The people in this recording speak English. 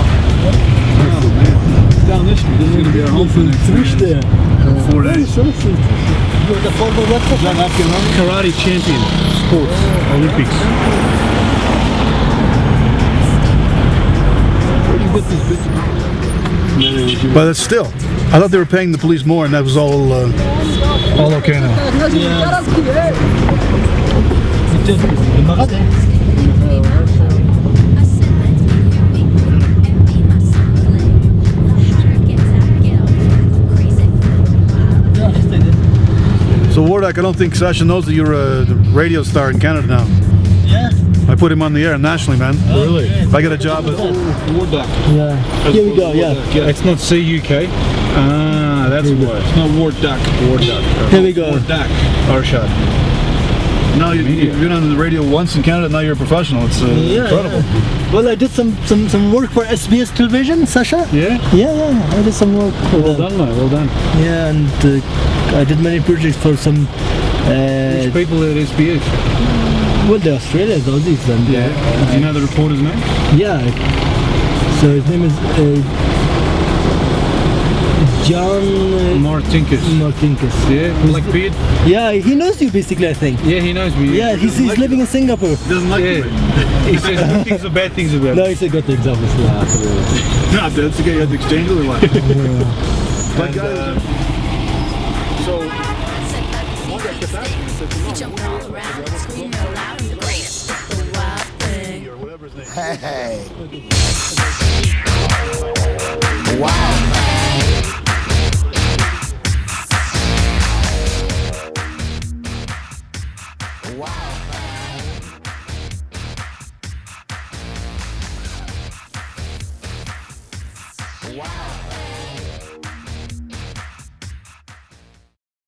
man. Down this street. This is going to be our home for the next 3 days. 4 days. You're the former what? John Hopkins, karate champion, sports, Olympics. Where do you get these bits? But it's still, I thought they were paying the police more, and that was all okay now. So Wardak, I don't think Sasha knows that you're a radio star in Canada now. Yeah. I put him on the air nationally, man. Really? I got a job at... Wardak. Yeah. Here we go. Yeah. It's not CUK. Ah, that's why. It's not Wardak. Wardak. Here we go. Wardak. Arshad. No, you've been on the radio once in Canada, now you're a professional. It's incredible. Yeah. Well, I did some work for SBS Television, Sasha. Yeah? Yeah. I did some work for Well them. done, mate. Well done. Yeah, and I did many projects for some. Which people at SBS? Well, the Australians, Aussies, and Do you know the reporter's name? yeah. So his name is John Martinkus. Martinkus. Yeah, black beard. Yeah, he knows you basically, I think. Yeah, he knows me. Yeah, he's living in Singapore. Doesn't like Yeah. He says good things or bad things about No, me. he said good things, obviously. No, that's okay, you had to exchange it or what? But guys, so... Jump all around, scream real loud, I'm the greatest. The wild thing. Or whatever his name is. Hey. Wow. Wow.